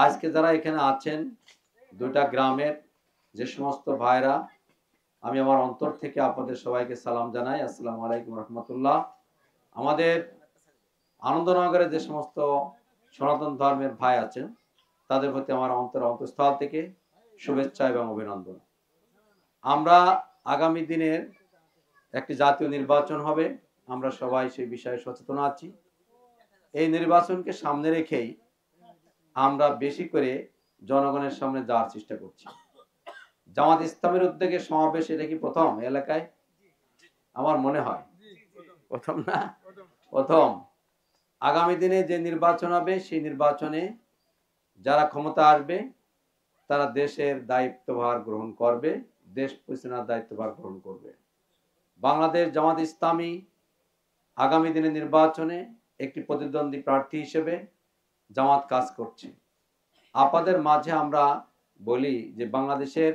আজকে যারা এখানে আছেন দুইটা গ্রামের যে সমস্ত ভাইরা, আমি আমার অন্তর থেকে আপনাদের সবাইকে সালাম জানাই। আসসালামু আলাইকুম রহমতুল্লাহ। আমাদের আনন্দনগরে যে সমস্ত সনাতন ধর্মের ভাই আছেন তাদের প্রতি আমার অন্তঃস্থল থেকে শুভেচ্ছা এবং অভিনন্দন। আমরা আগামী দিনের একটি জাতীয় নির্বাচন হবে, আমরা সবাই সেই বিষয়ে সচেতন আছি। এই নির্বাচনকে সামনে রেখেই আমরা বেশি করে জনগণের সামনে যাওয়ার চেষ্টা করছি। জামাত ইসলামের উদ্যোগে সমাবেশ, এটা কি প্রথম এলাকায়? আমার মনে হয় প্রথম না, প্রথম। আগামী দিনে যে নির্বাচন হবে সেই নির্বাচনে যারা ক্ষমতা আসবে তারা দেশের দায়িত্বভার গ্রহণ করবে, দেশ পরিচালনার দায়িত্বভার গ্রহণ করবে। বাংলাদেশ জামাত ইসলামী আগামী দিনে নির্বাচনে একটি প্রতিদ্বন্দ্বী প্রার্থী হিসেবে জামাত কাজ করছে। আপনাদের মাঝে আমরা বলি যে বাংলাদেশের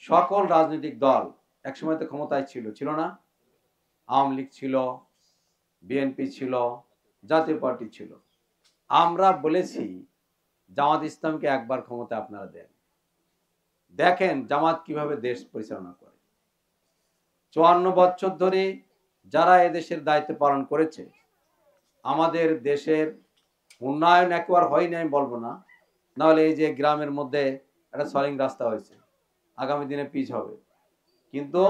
সকল রাজনৈতিক দল একসময় তো ক্ষমতায় ছিল না? আওয়ামী লীগ ছিল, বিএনপি ছিল, জাতীয় পার্টি ছিল। আমরা বলেছি জামাত ইসলামকে একবার ক্ষমতা আপনারা দেন, দেখেন জামাত কিভাবে দেশ পরিচালনা করে। 54 বছর ধরে যারা এদেশের দায়িত্ব পালন করেছে, আমাদের দেশের উন্নয়ন একবার হয়নি আমি বলবো না, নাহলে এই যে গ্রামের মধ্যে একটা সলিং রাস্তা হয়েছে, আগামী দিনে পিচ হবে, কিন্তু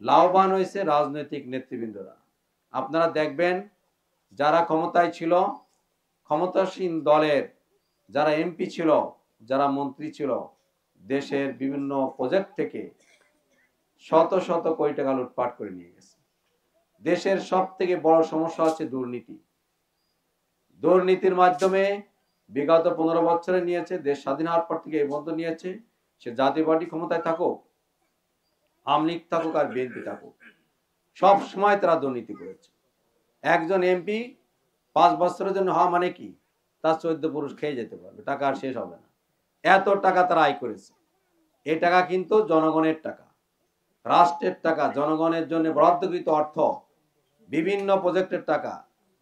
লাভবান হয়েছে রাজনৈতিক নেতৃবৃন্দরা। আপনারা দেখবেন যারা ক্ষমতায় ছিল, ক্ষমতাসীন দলের যারা এমপি ছিল, যারা মন্ত্রী ছিল, দেশের বিভিন্ন প্রজেক্ট থেকে শত শত কোটি টাকা লুটপাট করে নিয়ে গেছে। দেশের সব থেকে বড় সমস্যা হচ্ছে দুর্নীতি। দুর্নীতির মাধ্যমে বিগত 15 বছরে নিয়েছে, দেশ স্বাধীন হওয়ার পর থেকে এই পর্যন্ত নিয়েছে। সে জাতীয় পার্টি ক্ষমতায় থাকুক, আওয়ামী লীগ থাকুক আর বিএনপি থাকুক, সব সময় তারা দুর্নীতি করেছে। একজন এমপি 5 বছরের জন্য হওয়া মানে কি, তার 14 পুরুষ খেয়ে যেতে পারবে, টাকা আর শেষ হবে না। এত টাকা তারা আয় করেছে। এই টাকা কিন্তু জনগণের টাকা, রাষ্ট্রের টাকা, জনগণের জন্য বরাদ্দকৃত অর্থ, বিভিন্ন প্রজেক্টের টাকা,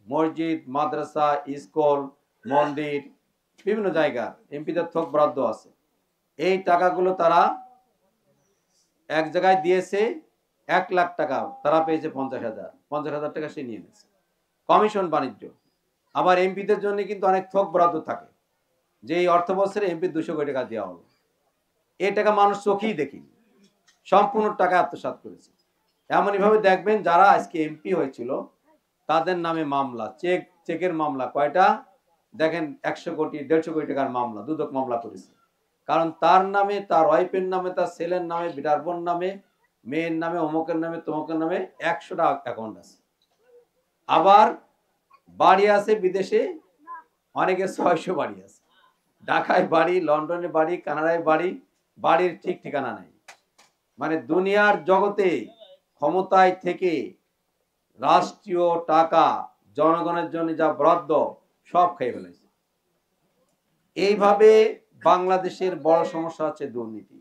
মসজিদ, মাদ্রাসা, স্কুল, মন্দির, বিভিন্ন জায়গা এমপিদের থোক বরাদ্দ আছে। এই টাকাগুলো তারা এক জায়গায় দিয়েছে 1 লাখ টাকা, তারা পেয়েছে 50,000 টাকা সে নিয়ে নিয়েছে। কমিশন বাণিজ্য। আবার এমপিদের জন্য কিন্তু অনেক থোক বরাদ্দ থাকে, যে এই অর্থ বছরে এমপি 200 কোটি টাকা দেওয়া হলো। এই টাকা মানুষ চোখেই দেখিনি, সম্পূর্ণ টাকা আত্মসাৎ করেছে। এমনই ভাবে দেখবেন যারা আজকে এমপি হয়েছিল তাদের নামে মামলা, চেকের মামলা কয়টা দেখেন, 100 কোটি 150 কোটি টাকার মামলা, দুদক মামলা করেছে। কারণ তার নামে, তার ওয়াইফের নামে, তার ছেলের নামে, বিটার বোন নামে, মেয়ের নামে, অমুকের নামে, তমুকের নামে 100টা অ্যাকাউন্ট আছে। আবার বাড়ি আছে বিদেশে, অনেকে 600 বাড়ি আছে, ঢাকায় বাড়ি, লন্ডনে বাড়ি, কানাডায় বাড়ি, বাড়ির ঠিক ঠিকানা নাই। মানে দুনিয়ার জগতে ক্ষমতায় থেকে রাষ্ট্রীয় টাকা জনগণের জন্য যা বরাদ্দ সব খেয়ে ফেলেছে। এইভাবে বাংলাদেশের বড় সমস্যা হচ্ছে দুর্নীতি।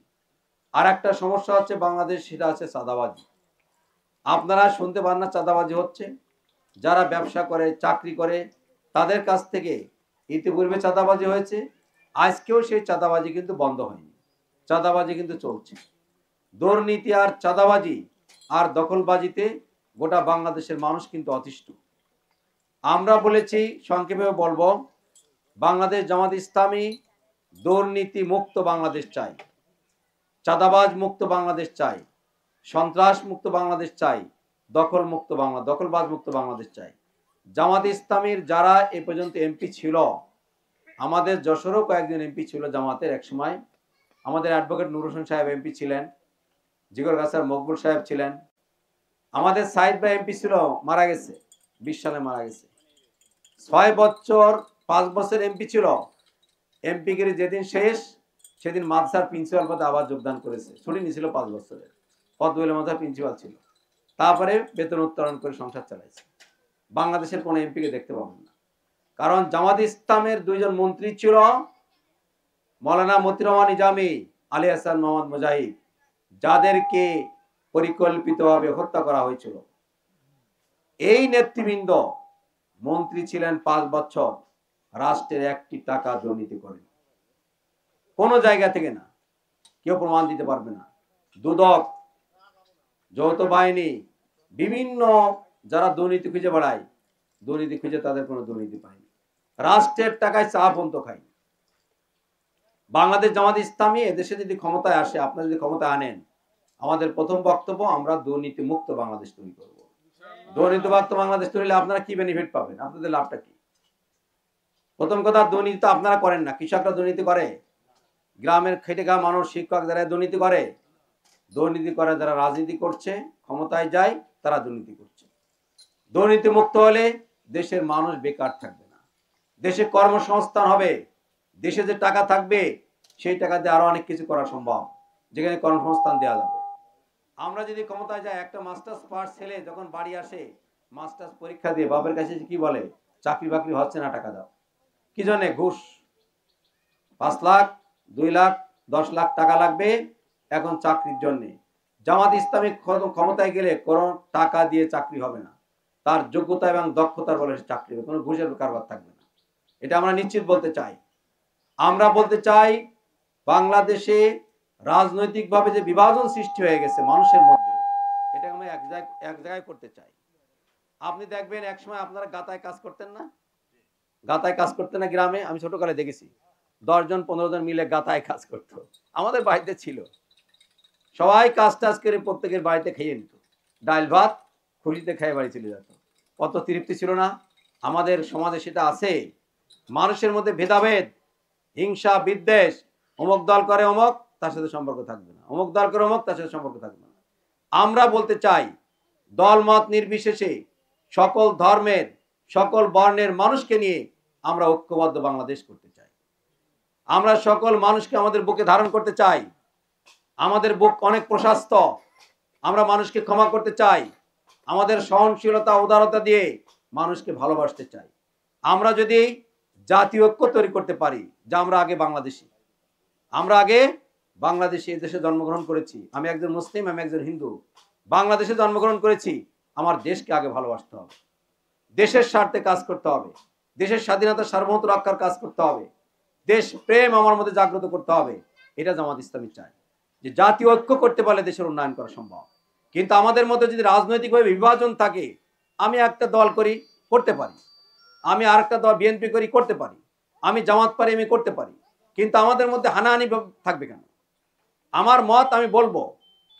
আর একটা সমস্যা হচ্ছে বাংলাদেশ, সেটা আছে চাঁদাবাজি। আপনারা শুনতে পান না চাঁদাবাজি হচ্ছে? যারা ব্যবসা করে, চাকরি করে, তাদের কাছ থেকে ইতিপূর্বে চাঁদাবাজি হয়েছে, আজকেও সেই চাঁদাবাজি কিন্তু বন্ধ হয়নি, চাঁদাবাজি কিন্তু চলছে। দুর্নীতি আর চাঁদাবাজি আর দখলবাজিতে গোটা বাংলাদেশের মানুষ কিন্তু অতিষ্ঠ। আমরা বলেছি, সংক্ষেপে বলবো, বাংলাদেশ জামাত ইসলামী দুর্নীতি মুক্ত বাংলাদেশ চাই, চাঁদাবাজ মুক্ত বাংলাদেশ চাই, সন্ত্রাস মুক্ত বাংলাদেশ চাই, দখলবাজ মুক্ত বাংলাদেশ চাই। জামাত ইসলামীর যারা এ পর্যন্ত এমপি ছিল, আমাদের যশোরও কয়েকজন এমপি ছিল জামাতের এক সময়। আমাদের অ্যাডভোকেট নুর হোসেন সাহেব এমপি ছিলেন, জিগরগাছার মকবুল সাহেব ছিলেন। আমাদের সাইদ ভাই এমপি ছিল, মারা গেছে, 20 সালে মারা গেছে। 6 বছর 5 বছর এমপি ছিল। এমপি গিরি যেদিন শেষ, সেদিন মাদ্রাসার প্রিন্সিপাল পদে আবার যোগদান করেছে, ছুটি নিয়েছিল 5 বছরের, পদ্মবিল মাদ্রাসার প্রিন্সিপাল ছিল। তারপরে বেতন উত্তোলন করে সংসার চালাইছে। বাংলাদেশের কোনো এমপিকে দেখতে পাবেন না। কারণ জামাত ইসলামের 2 জন মন্ত্রী ছিল, মৌলানা মতিউর রহমান নিজামী, আলী হাসান মোহাম্মদ মুজাহিদ, যাদেরকে পরিকল্পিতভাবে হত্যা করা হয়েছিল। এই নেতৃবৃন্দ মন্ত্রী ছিলেন 5 বছর, রাষ্ট্রের 1টি টাকা দুর্নীতি করেন। কোনো জায়গা থেকে না, কেউ প্রমাণ দিতে পারবে না। দুদক, যৌথ বাহিনী, বিভিন্ন যারা দুর্নীতি খুঁজে বেড়ায়, দুর্নীতি খুঁজে তাদের কোনো দুর্নীতি পায়নি। রাষ্ট্রের টাকায় চা পর্যন্ত খাই। বাংলাদেশ জামাত ইসলামী এদেশে যদি ক্ষমতায় আসে, আপনারা যদি ক্ষমতায় আনেন, আমাদের প্রথম বক্তব্য, আমরা দুর্নীতি মুক্ত বাংলাদেশ তৈরি করব। দুর্নীতি মুক্ত বাংলাদেশ তৈরি হলে আপনারা কি বেনিফিট পাবেন? আপনাদের লাভটা কি? প্রথম কথা, দুর্নীতি তো আপনারা করেন না। কৃষকরা দুর্নীতি করে, গ্রামের খেটে খাওয়া মানুষ, শিক্ষক যারা দুর্নীতি করে, দুর্নীতি করে যারা রাজনীতি করছে, ক্ষমতায় যায়, তারা দুর্নীতি করছে। দুর্নীতি মুক্ত হলে দেশের মানুষ বেকার থাকবে না, দেশে কর্মসংস্থান হবে, দেশে যে টাকা থাকবে সেই টাকা দিয়ে আরো অনেক কিছু করা সম্ভব, যেখানে কর্মসংস্থান দেওয়া যাবে। আমরা যদি ক্ষমতায় যাই, একটা মাস্টার্স পাস ছেলে যখন বাড়ি আসে, মাস্টার্স পরীক্ষা দিয়ে বাপের কাছে কি বলে, চাকরি বাকরি হচ্ছে না, টাকা দাও। কি জন্য? ঘুষ। 5 লাখ, 2 লাখ, 10 লাখ টাকা লাগবে এখন চাকরির জন্য। জামাত ইসলামী ক্ষমতায় গেলে কোনো টাকা দিয়ে চাকরি হবে না, তার যোগ্যতা এবং দক্ষতার বলে চাকরি হবে, কোনো ঘুষের কারবার থাকবে না। এটা আমরা নিশ্চিত বলতে চাই। আমরা বলতে চাই, বাংলাদেশে রাজনৈতিকভাবে যে বিভাজন সৃষ্টি হয়ে গেছে মানুষের মধ্যে, এটা আমরা এক জায়গায় করতে চাই। আপনি দেখবেন একসময় আপনারা গাতায় কাজ করতেন না? গাতায় কাজ করতেন না গ্রামে? আমি ছোটকালে দেখেছি 10 জন 15 জন মিলে গাতায় কাজ করতো। আমাদের বাড়িতে ছিল, সবাই কাজ টাজ করে প্রত্যেকের বাড়িতে খেয়ে নিত, ডাল ভাত খুশিতে খেয়ে বাড়ি চলে যেত। কত তৃপ্তি ছিল না? আমাদের সমাজে সেটা আছে। মানুষের মধ্যে ভেদাভেদ, হিংসা, বিদ্বেষ, অমুক দল করে অমুক, তার সাথে সম্পর্ক থাকবে না, অমুক দল করে অমুক, তার সাথে সম্পর্ক থাকবে না। আমরা বলতে চাই, দলমত নির্বিশেষে সকল ধর্মের, সকল বর্ণের মানুষকে নিয়ে আমরা ঐক্যবদ্ধ বাংলাদেশ করতে চাই। আমরা সকল মানুষকে আমাদের বুকে ধারণ করতে চাই। আমাদের বুক অনেক প্রশস্ত, আমরা মানুষকে ক্ষমা করতে চাই। আমাদের সহনশীলতা, উদারতা দিয়ে মানুষকে ভালোবাসতে চাই। আমরা যদি জাতীয় ঐক্য তৈরি করতে পারি, যা আমরা আগে বাংলাদেশি, আমরা আগে বাংলাদেশে দেশে জন্মগ্রহণ করেছি, আমি একজন মুসলিম, আমি একজন হিন্দু, বাংলাদেশে জন্মগ্রহণ করেছি। আমার দেশকে আগে ভালোবাসতে হবে, দেশের স্বার্থে কাজ করতে হবে, দেশের স্বাধীনতা সার্বভৌমত্ব রক্ষার কাজ করতে হবে, দেশ প্রেম আমার মধ্যে জাগ্রত করতে হবে। এটা জামাত ইসলামী চাই, যে জাতীয় ঐক্য করতে পারলে দেশের উন্নয়ন করা সম্ভব। কিন্তু আমাদের মধ্যে যদি রাজনৈতিকভাবে বিভাজন থাকে, আমি একটা দল করি, করতে পারি, আমি আরেকটা দল বিএনপি করি, করতে পারি, আমি জামাত পারি, আমি করতে পারি, কিন্তু আমাদের মধ্যে হানাহানি থাকবে কেন? আমার মত আমি বলবো,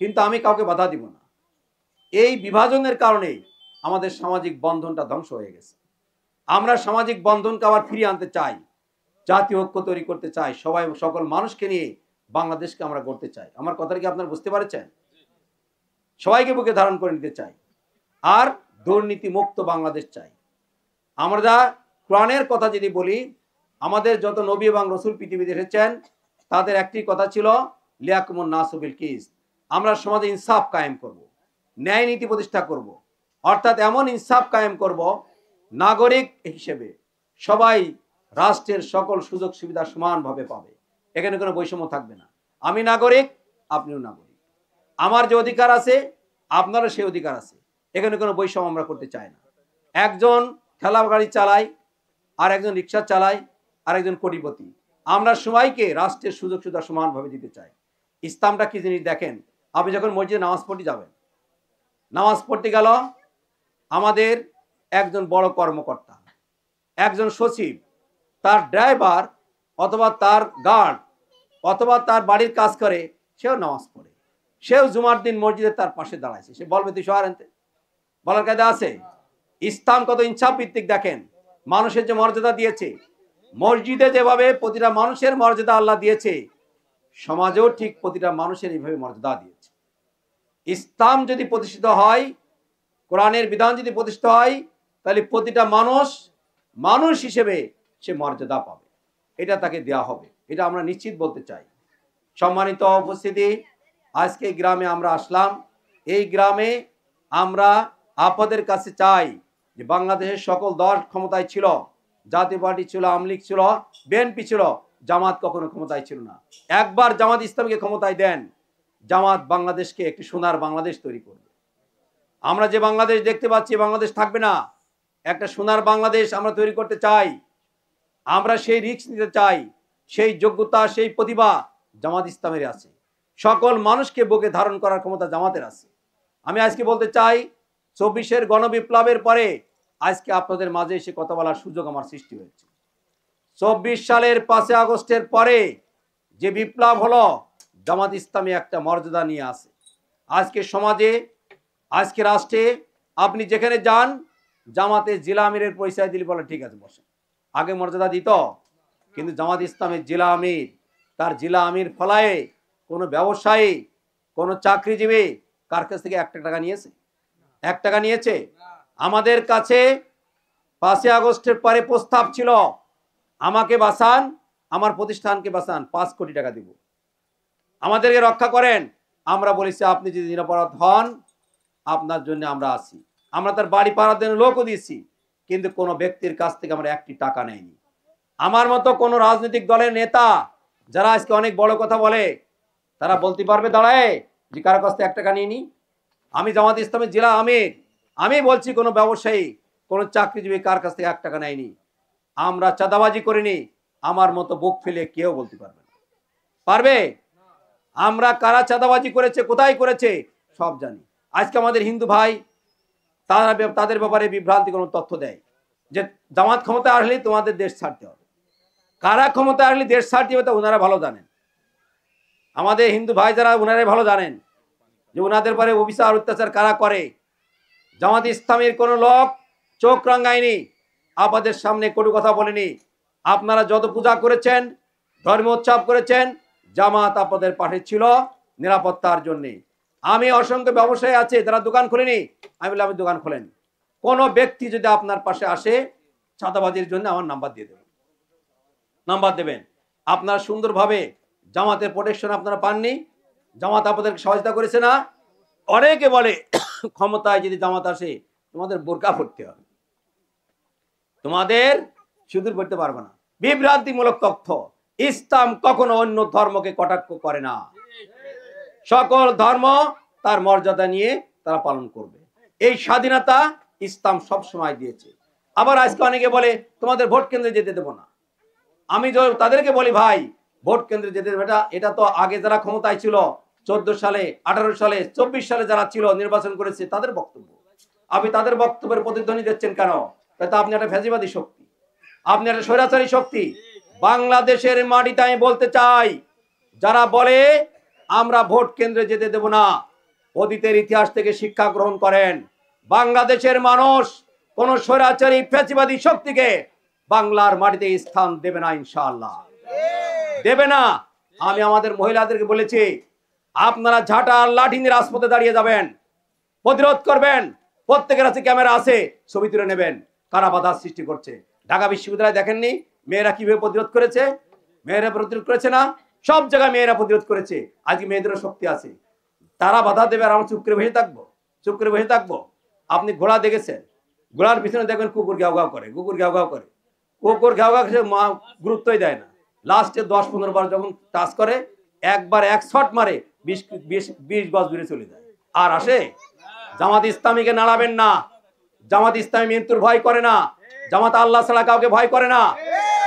কিন্তু আমি কাউকে বাধা দিব না। এই বিভাজনের কারণে আমাদের সামাজিক বন্ধনটা ধ্বংস হয়ে গেছে। আমরা সামাজিক বন্ধনকে আবার ফিরিয়ে আনতে চাই, জাতীয় ঐক্য তৈরি করতে চাই, সবাই সকল মানুষকে নিয়ে বাংলাদেশকে আমরা গড়তে চাই। আমার কথাটা কি আপনারা বুঝতে পারছেন? সবাইকে বুকে ধারণ করে নিতে চাই, আর দুর্নীতি মুক্ত বাংলাদেশ চাই। আমরা কোরআনের কথা যদি বলি, আমাদের যত নবী এবং রসুল পৃথিবীতে এসেছেন, তাদের একটি কথা ছিল, লিয়াকুমুন নাসু বিল কিসত। আমরা সমাজে ইনসাফ কায়েম করব, ন্যায় নীতি প্রতিষ্ঠা করব, অর্থাৎ এমন ইনসাফ কায়েম করব, নাগরিক হিসেবে সবাই রাষ্ট্রের সকল সুযোগ সুবিধা সমানভাবে পাবে, এখানে কোনো বৈষম্য থাকবে না। আমি নাগরিক, আপনিও নাগরিক, আমার যে অধিকার আছে আপনারও সেই অধিকার আছে, এখানে কোনো বৈষম্য আমরা করতে চাই না। একজন ঠেলা গাড়ি চালায়, আর একজন রিক্সা চালায়, আর একজন কোটিপতি, আমরা সবাইকে রাষ্ট্রের সুযোগ সুবিধা সমানভাবে দিতে চাই। ইসলামটা কি জিনিস দেখেন, আপনি যখন মসজিদে নামাজ পড়তে যাবেন, নামাজ পড়তে গেল আমাদের একজন বড় কর্মকর্তা, একজন সচিব, তার ড্রাইভার অথবা তার গার্ড অথবা তার বাড়ির কাজ করে, সেও নামাজ পড়ে, সেও জুমার দিন মসজিদে তার পাশে দাঁড়াইছে, সে বলবে তুই সহার আনতে, বলার কায়দা আছে? ইসলাম কত ইনসাফ ভিত্তিক দেখেন, মানুষের যে মর্যাদা দিয়েছে, মসজিদে যেভাবে প্রতিটা মানুষের মর্যাদা আল্লাহ দিয়েছে, সমাজেও ঠিক প্রতিটা মানুষের এইভাবে মর্যাদা দিয়েছে। ইসলাম যদি প্রতিষ্ঠিত হয়, কোরআনের বিধান যদি প্রতিষ্ঠিত হয়, তাহলে প্রতিটা মানুষ মানুষ হিসেবে সে মর্যাদা পাবে, এটা তাকে দেয়া হবে, এটা আমরা নিশ্চিত বলতে চাই। সম্মানিত উপস্থিতি, আজকে গ্রামে আমরা আসলাম, এই গ্রামে আমরা আপনাদের কাছে চাই যে বাংলাদেশের সকল দল ক্ষমতায় ছিল, জাতীয় পার্টি ছিল, আওয়ামী লীগ ছিল, বিএনপি ছিল, জামাত কখনো ক্ষমতায় ছিল না। একবার জামাত ইসলামীকে ক্ষমতায় দেন, জামাত বাংলাদেশকে একটি সোনার বাংলাদেশ তৈরি করবে। আমরা যে বাংলাদেশ দেখতে পাচ্ছি, বাংলাদেশ থাকবে না, একটা সোনার বাংলাদেশ আমরা তৈরি করতে চাই। আমরা সেই রিস্ক নিতে চাই, সেই যোগ্যতা, সেই প্রতিভা জামাত ইসলামের আছে। সকল মানুষকে বুকে ধারণ করার ক্ষমতা জামাতের আছে। আমি আজকে বলতে চাই, 24-এর গণবিপ্লবের পরে আজকে আপনাদের মাঝে এসে কথা বলার সুযোগ আমার সৃষ্টি হয়েছে। 24 সালের 5 আগস্টের পরে যে বিপ্লব হলো, জামাত ইসলামী একটা মর্যাদা নিয়ে আসে। আজকে সমাজে, আজকে রাষ্ট্রে আপনি যেখানে যান, জামাতে জেলা আমিরের পরিচয় দিলে বলে ঠিক আছে বসে। আগে মর্যাদা দিত, কিন্তু জামাত ইসলামের জেলা আমির, তার জেলা আমির ফলায়ে কোনো ব্যবসায়ী, কোনো চাকরিজীবী কার কাছ থেকে 1 টাকা নিয়েছে? 1 টাকা নিয়েছে? আমাদের কাছে 5 আগস্টের পরে প্রস্তাব ছিল, আমাকে বাঁচান, আমার প্রতিষ্ঠানকে বাঁচান, 5 কোটি টাকা দিব, আমাদেরকে রক্ষা করেন। আমরা বলেছি আপনি যদি নিরাপরাধ হন, আপনার জন্য আমরা আছি। আমরা তার বাড়ি পাড়ার জন্য লোকও দিয়েছি, কিন্তু কোনো ব্যক্তির কাছ থেকে আমরা 1টি টাকা নেইনি। আমার মতো কোনো রাজনৈতিক দলের নেতা যারা আজকে অনেক বড় কথা বলে, তারা বলতে পারবে দাঁড়ায় যে কারো কাছ থেকে 1 টাকা নিইনি? আমি জামাত ইসলামের জেলা আমির, আমি বলছি কোনো ব্যবসায়ী, কোনো চাকরিজীবী কার কাছ থেকে 1 টাকা নেয়নি। আমরা চাঁদাবাজি করিনি। আমার মতো বুক ফেলে কেউ বলতে পারবে না। পারবে? আমরা কারা চাঁদাবাজি করেছে, কোথায় করেছে সব জানি। আজকে আমাদের হিন্দু ভাই তাদের ব্যাপারে বিভ্রান্তি কোনো তথ্য দেয় যে জামাত ক্ষমতা আসলে তোমাদের দেশ ছাড়তে হবে। কারা ক্ষমতা আসলে দেশ ছাড়তে হবে তা ওনারা ভালো জানেন। আমাদের হিন্দু ভাই যারা, ওনারাই ভালো জানেন যে ওনাদের পরে অবিচার অত্যাচার কারা করে। জামাত ইসলামের কোনো লোক চোখ রাঙায়নি, আপনাদের সামনে কটু কথা বলেনি। আপনারা যত পূজা করেছেন, ধর্মোৎসব করেছেন, জামাত আপনাদের পাশে ছিল নিরাপত্তার জন্য। আমি অসংখ্য ব্যবসায়ী আছে যারা দোকান খুলেনি, আমি বললাম আপনি দোকান খোলেন। কোনো ব্যক্তি যদি আপনার পাশে আসে চাঁদাবাজির জন্য, আমার নাম্বার দিয়ে দেবেন, নাম্বার দেবেন। আপনারা সুন্দরভাবে জামাতের প্রোটেকশন আপনারা পাননি, জামাত আপনাদেরকে সহযোগিতা করেছে না। অনেকে বলে ক্ষমতায় যদি জামাত আসে তোমাদের বোরকা পড়তে হবে, তোমাদের সুদূর পড়তে পারবে না। বিভ্রান্তিমূলক তথ্য। ইসলাম কখনো অন্য ধর্মকে কটাক্ষ করে না। সকল ধর্ম তার মর্যাদা নিয়ে তারা পালন করবে। এই স্বাধীনতা ইসলাম সব সময় দিয়েছে। আবার আজকে অনেকে বলে তোমাদের ভোট কেন্দ্রে যেতে দেবো না। আমি তাদেরকে বলি ভাই, ভোট কেন্দ্রে যেতে দেবে, এটা তো আগে যারা ক্ষমতায় ছিল 14 সালে, 18 সালে, 24 সালে যারা ছিল নির্বাচন করেছে তাদের বক্তব্য। আপনি তাদের বক্তব্যের প্রতিধ্বনি দিচ্ছেন কেন? তাই তো আপনি একটা ফ্যাসিবাদী শক্তি, আপনি একটা স্বৈরাচারী শক্তি। বাংলাদেশের মাটিতে আমি বলতে চাই, যারা বলে আমরা ভোট কেন্দ্রে যেতে দেব না, অতীতের ইতিহাস থেকে শিক্ষা গ্রহণ করেন। বাংলাদেশের মানুষ কোন স্বৈরাচারী ফ্যাসিবাদী শক্তিকে বাংলার মাটিতে স্থান দেবে না, ইনশাআল্লাহ দেবে না। আমি আমাদের মহিলাদেরকে বলেছি, আপনারা ঝাঁটা আর লাঠি নিয়ে রাজপথে দাঁড়িয়ে যাবেন, প্রতিরোধ করবেন। প্রত্যেকের কাছে ক্যামেরা আছে, ছবি তুলে নেবেন কারা বাধা সৃষ্টি করছে। ঢাকা বিশ্ববিদ্যালয় দেখেননি মেয়েরা কিভাবে প্রতিরোধ করেছে? মেয়েরা প্রতিরোধ করেছে না? সব জায়গায় মেয়েরা প্রতিরোধ করেছে। আজকে মেয়েদেরও শক্তি আছে, তারা বাধা দেবে আর আমরা চুপ করে বসে থাকবো? চুপ করে বসে থাকবো? আপনি ঘোড়া দেখেছেন, ঘোড়ার পিছনে দেখবেন কুকুর ঘাউ ঘাউ করে, কুকুর ঘাউ ঘাউ করে, কুকুর ঘাউ ঘাউ করে, মা গুরুত্বই দেয় না। লাস্টে 10-15 বার যখন টাচ করে, একবার 1 শট মারে 20 গজ দূরে চলে যায়। আর আসে? জামাত ইসলামীকে নাড়াবেন না। জামাত ইসলামী মৃত্যুর ভয় করে না। জামাত আল্লাহ ছাড়া কাউকে ভয় করে না।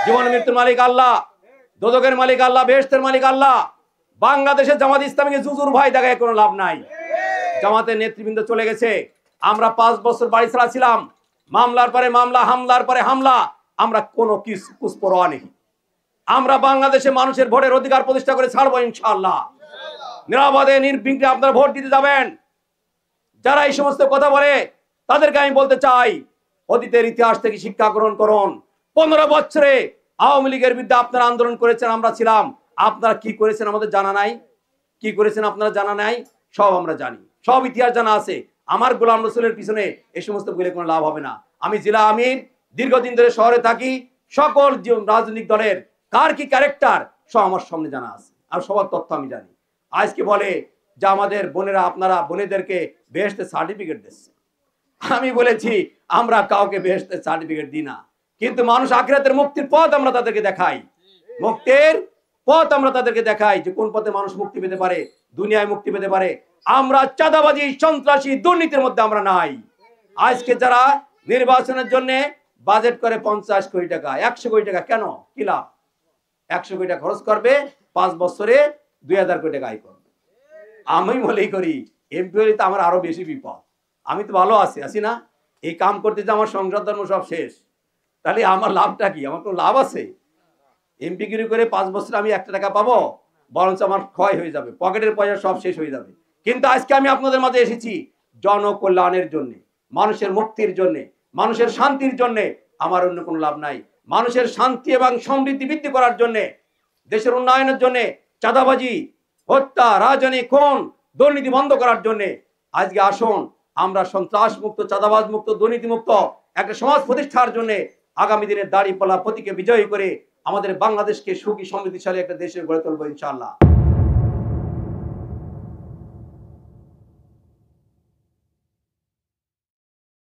জীবন মৃত্যুর মালিক আল্লাহ, দোজখের মালিক আল্লাহ, বেহেশতের মালিক আল্লাহ। বাংলাদেশে জামাত ইসলামীকে জুজুর ভয় দেখায় কোনো লাভ নাই। জামাতের নেতৃবৃন্দ চলে গেছে। আমরা 5 বছর বাড়ি ছাড়া ছিলাম, মামলার পরে মামলা, হামলার পরে হামলা, আমরা কোনো কুসপরোয়া নেই। আমরা বাংলাদেশে মানুষের ভোটের অধিকার প্রতিষ্ঠা করে ছাড়বো ইনশাআল্লাহ। নিরাপদে নির্বিঘ্নে আপনারা ভোট দিতে যাবেন। যারা এই সমস্ত কথা বলে তাদেরকে আমি বলতে চাই, অতীতের ইতিহাস থেকে শিক্ষা গ্রহণ করুন। 15 বছরে আওয়ামী লীগের বিরুদ্ধে আপনারা আন্দোলন করেছেন, আমরা ছিলাম। আপনারা কি করেছেন আমাদের জানা নাই? কি করেছেন আপনারা জানা নাই? সব আমরা জানি, সব ইতিহাস জানা আছে। আমার গোলাম রসুলের পিছনে এই সমস্ত বলে কোনো লাভ হবে না। আমি জেলা আমির, দীর্ঘদিন ধরে শহরে থাকি। সকল রাজনৈতিক দলের কার কি ক্যারেক্টার সব আমার সামনে জানা আছে, আর সবার তথ্য আমি জানি। আজকে বলে যে আমাদের বোনেরা, আপনারা বোনেদেরকে বেহেশতের সার্টিফিকেট দিচ্ছে। আমি বলেছি আমরা কাউকে বেহেশতের সার্টিফিকেট দিই না, কিন্তু মানুষ আখিরাতের মুক্তির পথ আমরা তাদেরকে দেখাই। মুক্তির পথ আমরা তাদেরকে দেখাই যে কোন পথে মানুষ মুক্তি পেতে পারে, দুনিয়ায় মুক্তি পেতে পারে। আমরা চাঁদাবাজি, সন্ত্রাসী, দুর্নীতির মধ্যে আমরা নাই। আজকে যারা নির্বাচনের জন্য বাজেট করে 50 কোটি টাকা, 100 কোটি টাকা, কেন? কি লাভ? 100 কোটি টাকা খরচ করবে, 5 বছরে 2000 কোটি টাকা আয় করবে। আমি মনে করি এমপি হলে তো আমার আরো বেশি বিপদ। আমি তো ভালো আছি না? এই কাম করতে যে আমার সংসার ধর্ম সব শেষ, তাহলে আমার লাভটা কি? আমার কোনো লাভ আছে? এমপি গিরি করে 5 বছর আমি 1 টাকা পাবো, বরঞ্চ আমার ক্ষয় হয়ে যাবে, পকেটের পয়সা সব শেষ হয়ে যাবে। কিন্তু আজকে আমি আপনাদের মাঝে এসেছি জনকল্যাণের জন্য, মানুষের মুক্তির জন্য, মানুষের শান্তির জন্য। আমার অন্য কোনো লাভ নাই। মানুষের শান্তি এবং সমৃদ্ধি বৃদ্ধি করার জন্য, দেশের উন্নয়নের জন্য, চাঁদাবাজি, হত্যা, রাজনীতি, খুন, দুর্নীতি বন্ধ করার জন্য আজকে আসুন আমরা সন্ত্রাস মুক্ত, চাঁদাবাজ মুক্ত, দুর্নীতি মুক্ত একটা সমাজ প্রতিষ্ঠার জন্য আগামী দিনে দাঁড়িপাল্লা প্রতীকে বিজয়ী করে আমাদের বাংলাদেশকে সুখী সমৃদ্ধিশালী একটা দেশে গড়ে তুলবো ইনশাআল্লাহ।